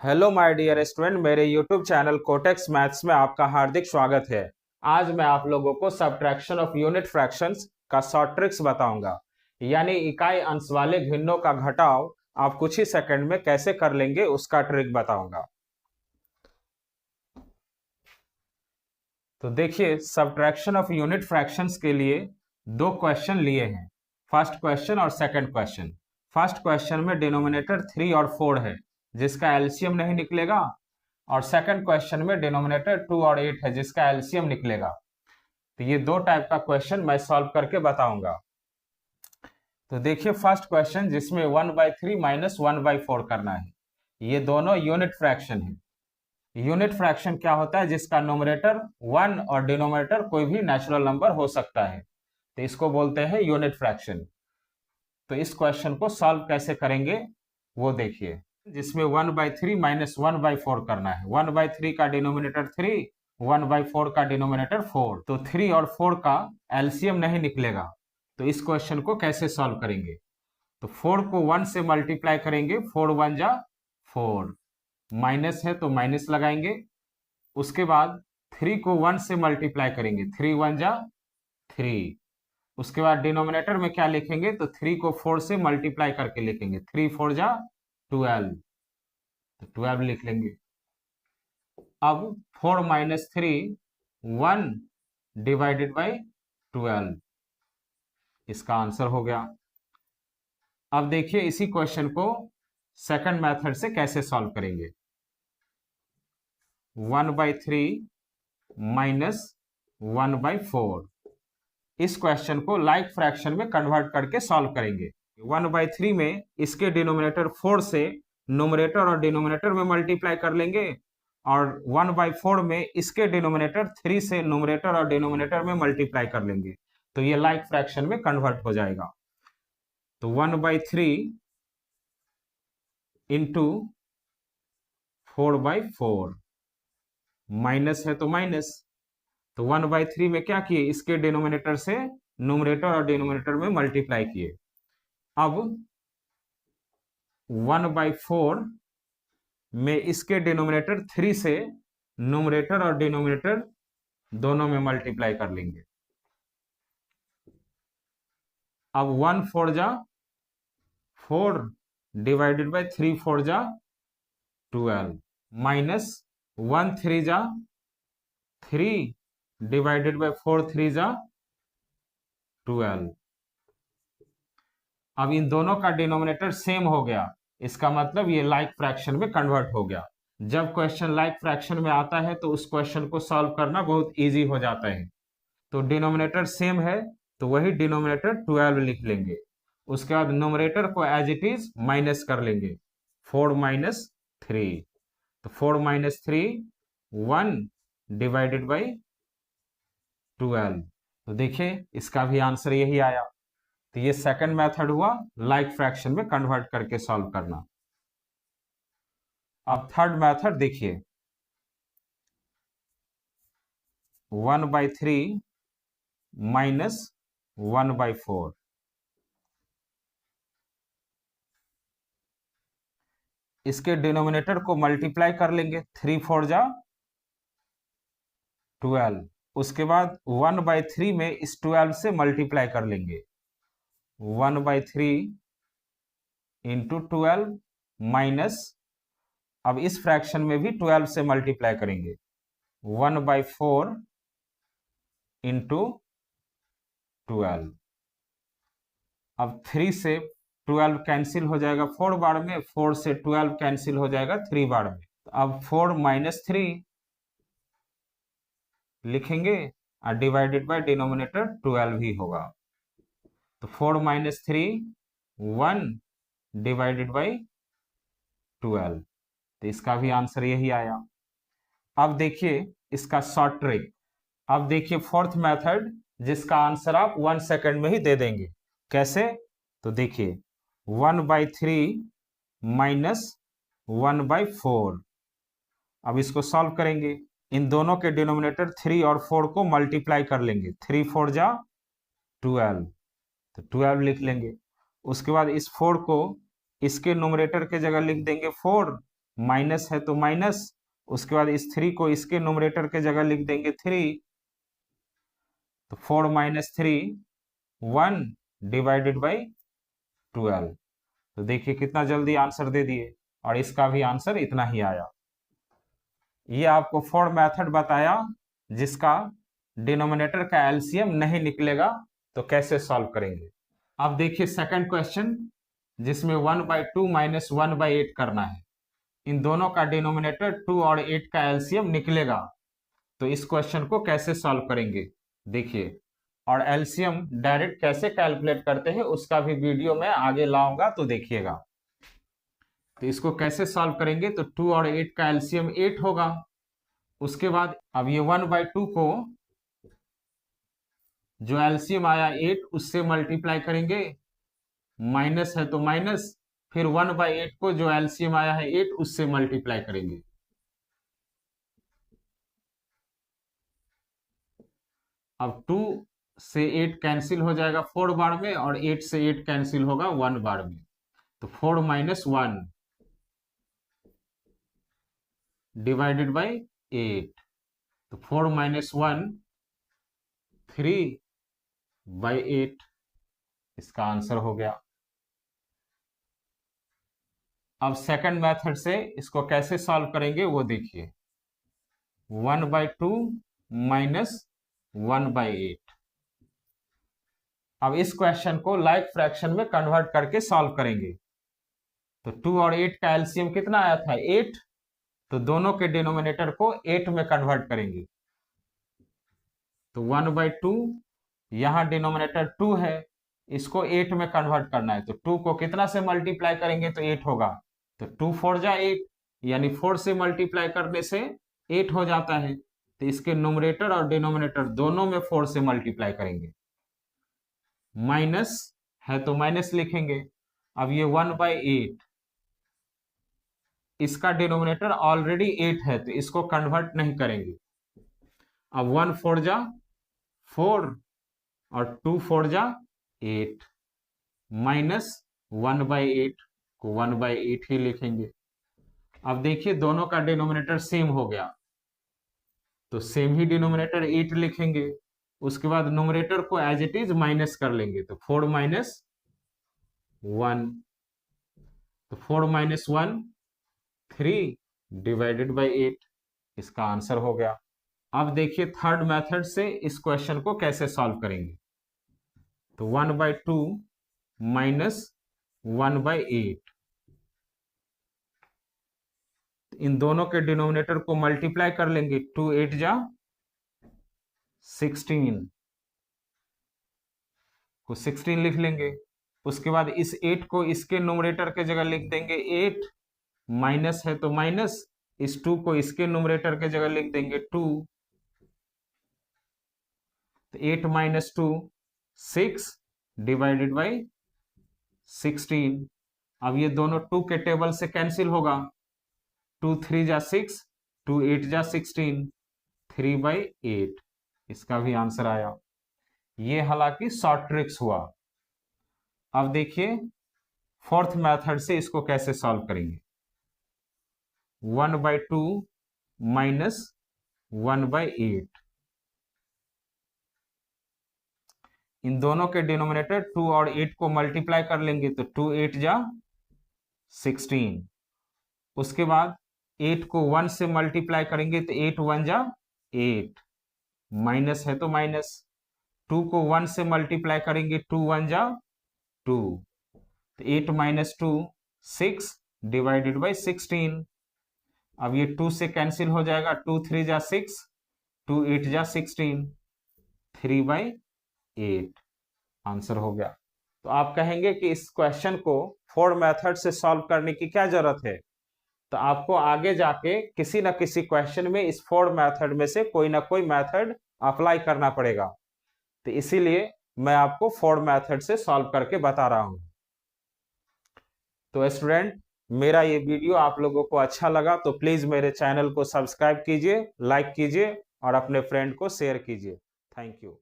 Hello my dear student, मेरे YouTube channel cortex maths में आपका हार्दिक स्वागत है। आज मैं आप लोगों को सबट्रैक्शन ऑफ यूनिट फ्रैक्शंस का शॉर्ट ट्रिक्स बताऊंगा, यानी इकाई अंश वाले भिन्नों का घटाव आप कुछ ही सेकंड में कैसे कर लेंगे उसका ट्रिक बताऊंगा। तो देखिए, सबट्रैक्शन ऑफ यूनिट फ्रैक्शंस के लिए दो क्वेश्चन लिए हैं, फर्स्ट क्वेश्चन और सेकंड क्वेश्चन। फर्स्ट क्वेश्चन में डिनोमिनेटर 3 और 4 है जिसका एलसीएम नहीं निकलेगा, और सेकंड क्वेश्चन में डिनोमिनेटर 2 और 8 है जिसका एलसीएम निकलेगा। तो ये दो टाइप का क्वेश्चन मैं सॉल्व करके बताऊंगा। तो देखिए, फर्स्ट क्वेश्चन जिसमें 1/3 माइनस 1/4 करना है, ये दोनों यूनिट फ्रैक्शन है। यूनिट फ्रैक्शन क्या होता है? जिसका नोमरेटर 1 और डिनोमिनेटर कोई भी नेचुरल नंबर हो सकता है, तो इसको बोलते हैं यूनिट फ्रैक्शन। तो इस क्वेश्चन को सॉल्व कैसे करेंगे वो देखिए, जिसमें 1/3 माइनस 1/4 करना है। 1/3 का डिनोमिनेटर 3, 1/4 का डिनोमिनेटर 4, तो 3 और 4 का एलसीएम नहीं निकलेगा। तो इस क्वेश्चन को कैसे सॉल्व करेंगे? तो 4 को 1 से मल्टीप्लाई करेंगे, 4 1 जा 4, माइनस है तो माइनस लगाएंगे। उसके बाद 3 को 1 से मल्टीप्लाई करेंगे, 3 1 जा 3। उसके बाद डिनोमिनेटर में क्या लिखेंगे? तो 3 को 4 से मल्टीप्लाई करके लिखेंगे, 3 4 जा 12, तो 12 लिख लेंगे। अब 4 माइनस 3, 1 डिवाइडेड बाई 12, इसका आंसर हो गया। अब देखिए इसी क्वेश्चन को सेकंड मेथड से कैसे सॉल्व करेंगे। 1/3 माइनस 1/4, इस क्वेश्चन को लाइक फ्रैक्शन में कन्वर्ट करके सॉल्व करेंगे। 1/3 में इसके डिनोमिनेटर 4 से नोमिनेटर और डिनोमिनेटर में मल्टीप्लाई कर लेंगे, और 1/4 में इसके डिनोमिनेटर 3 से नोमिनेटर और डिनोमिनेटर में मल्टीप्लाई कर लेंगे, तो ये लाइक फ्रैक्शन में कन्वर्ट हो जाएगा। तो 1/3 इंटू 4/4, माइनस है तो माइनस, तो 1/3 में क्या किए? इसके डिनोमिनेटर से नोमिनेटर और डिनोमिनेटर में मल्टीप्लाई किए। अब 1/4 में इसके डिनोमिनेटर 3 से नोमिनेटर और डिनोमिनेटर दोनों में मल्टीप्लाई कर लेंगे। अब 1 4 जा 4 डिवाइडेड बाय 3 4 जा 12, माइनस 1 3 जा 3 डिवाइडेड बाय 4 3 जा 12। अब इन दोनों का डिनोमिनेटर सेम हो गया, इसका मतलब ये लाइक फ्रैक्शन में कन्वर्ट हो गया। जब क्वेश्चन लाइक फ्रैक्शन में आता है तो उस क्वेश्चन को सॉल्व करना बहुत इजी हो जाता है। तो डिनोमिनेटर सेम है तो वही डिनोमिनेटर 12 लिख लेंगे। उसके बाद नोमिनेटर को एज इट इज माइनस कर लेंगे, 4 माइनस 3, तो 4 माइनस 3 1 डिवाइडेड बाई 12। तो देखिए इसका भी आंसर यही आया। तो ये सेकंड मेथड हुआ लाइक फ्रैक्शन में कन्वर्ट करके सॉल्व करना। अब थर्ड मेथड देखिए, 1/3 माइनस 1/4, इसके डिनोमिनेटर को मल्टीप्लाई कर लेंगे, 3 4 जा 12। उसके बाद 1/3 में इस 12 से मल्टीप्लाई कर लेंगे, 1/3 इंटू 12 माइनस, अब इस फ्रैक्शन में भी 12 से मल्टीप्लाई करेंगे, 1/4 इंटू 12। अब 3 से 12 कैंसिल हो जाएगा 4 बार में, 4 से 12 कैंसिल हो जाएगा 3 बार में। तो अब 4 माइनस 3 लिखेंगे, और डिवाइडेड बाय डिनोमिनेटर 12 ही होगा। तो 4 माइनस 3 1 डिवाइडेड बाई 12, तो इसका भी आंसर यही आया। अब देखिए इसका शॉर्ट ट्रिक। अब देखिए फोर्थ मेथड जिसका आंसर आप 1 सेकंड में ही दे देंगे। कैसे? तो देखिए 1/3 माइनस 1/4, अब इसको सॉल्व करेंगे। इन दोनों के डिनोमिनेटर 3 और 4 को मल्टीप्लाई कर लेंगे, 3 4 जा 12, तो 12 लिख लेंगे। उसके बाद इस 4 को इसके नोमिनेटर के जगह लिख देंगे 4, माइनस है तो माइनस, उसके बाद इस 3 को इसके न्यूमरेटर के जगह लिख देंगे 3, तो 4 माइनस 3 1 डिवाइडेड बाई 12। तो देखिए कितना जल्दी आंसर दे दिए, और इसका भी आंसर इतना ही आया। ये आपको 4 मेथड बताया जिसका डिनोमिनेटर का एलसीएम नहीं निकलेगा, तो कैसे सॉल्व करेंगे। अब देखिए सेकंड क्वेश्चन, जिसमें 1/2 माइनस 1/8 करना है। इन दोनों का डिनोमिनेटर 2 और 8 का एलसीएम निकलेगा, तो इस क्वेश्चन को कैसे सॉल्व करेंगे देखिए। और एलसीएम डायरेक्ट कैसे कैलकुलेट करते हैं उसका भी वीडियो मैं आगे लाऊंगा, तो देखिएगा। तो इसको कैसे सॉल्व करेंगे, तो 2 और 8 का एलसीएम 8 होगा। उसके बाद अब ये 1/2 को जो एलसीएम आया 8 उससे मल्टीप्लाई करेंगे, माइनस है तो माइनस, फिर 1/8 को जो एलसीएम आया है 8 उससे मल्टीप्लाई करेंगे। अब 2 से 8 कैंसिल हो जाएगा 4 बार में, और 8 से 8 कैंसिल होगा 1 बार में, तो 4 माइनस 1 डिवाइडेड बाई 8, तो 4 माइनस 1 3/8 इसका आंसर हो गया। अब सेकंड मेथड से इसको कैसे सॉल्व करेंगे वो देखिए। 1/2 माइनस 1/8। अब इस क्वेश्चन को लाइक फ्रैक्शन में कन्वर्ट करके सॉल्व करेंगे। तो 2 और 8 का एलसीएम कितना आया था 8, तो दोनों के डिनोमिनेटर को 8 में कन्वर्ट करेंगे। तो 1/2, यहां डिनोमिनेटर 2 है, इसको 8 में कन्वर्ट करना है, तो 2 को कितना से मल्टीप्लाई करेंगे तो 8 होगा, तो 2 4 जा 8, यानी 4 से मल्टीप्लाई करने से 8 हो जाता है। तो इसके न्यूमरेटर और डिनोमिनेटर दोनों में 4 से मल्टीप्लाई करेंगे। माइनस है तो माइनस लिखेंगे। अब ये 1/8, इसका डिनोमिनेटर ऑलरेडी 8 है, तो इसको कन्वर्ट नहीं करेंगे। अब 1 4 जा 4 और 2 4 जा 8, माइनस 1/8 को 1/8 ही लिखेंगे। अब देखिए दोनों का डिनोमिनेटर सेम हो गया, तो सेम ही डिनोमिनेटर 8 लिखेंगे। उसके बाद न्यूमरेटर को एज इट इज माइनस कर लेंगे, तो 4 माइनस 1, तो 4 माइनस 1 3 डिवाइडेड बाई 8 इसका आंसर हो गया। अब देखिए थर्ड मेथड से इस क्वेश्चन को कैसे सॉल्व करेंगे। तो 1/2 माइनस 1/8, इन दोनों के डिनोमिनेटर को मल्टीप्लाई कर लेंगे, 2 8 जा 16 को 16 लिख लेंगे। उसके बाद इस 8 को इसके न्यूमरेटर के जगह लिख देंगे 8, माइनस है तो माइनस, इस 2 को इसके न्यूमरेटर के जगह लिख देंगे 2, तो 8 माइनस 2 6 डिवाइडेड बाई 16। अब ये दोनों 2 के टेबल से कैंसिल होगा, 2 3 जा 6, 2 8 जा 16, 3/8 इसका भी आंसर आया। ये हालांकि शॉर्ट ट्रिक्स हुआ। अब देखिए फोर्थ मेथड से इसको कैसे सॉल्व करेंगे। 1/2 माइनस 1/8, इन दोनों के डिनोमिनेटर 2 और 8 को मल्टीप्लाई कर लेंगे, तो 2 8 जा 16। उसके बाद 8 को 1 से मल्टीप्लाई करेंगे, तो 8 1 जा 8, माइनस है तो माइनस, 2 को 1 से मल्टीप्लाई करेंगे, 2 1 जा 2, तो 8 माइनस 2 6 डिवाइडेड बाई 16। अब ये 2 से कैंसिल हो जाएगा, 2 3 जा 6, 2 8 जा 16, 3/8 आंसर हो गया। तो आप कहेंगे कि इस क्वेश्चन को 4 मेथड से सॉल्व करने की क्या जरूरत है, तो आपको आगे जाके किसी ना किसी क्वेश्चन में इस 4 मेथड में से कोई ना कोई मेथड अप्लाई करना पड़ेगा, तो इसीलिए मैं आपको 4 मेथड से सॉल्व करके बता रहा हूं। तो स्टूडेंट, मेरा ये वीडियो आप लोगों को अच्छा लगा तो प्लीज मेरे चैनल को सब्सक्राइब कीजिए, लाइक कीजिए और अपने फ्रेंड को शेयर कीजिए। Thank you.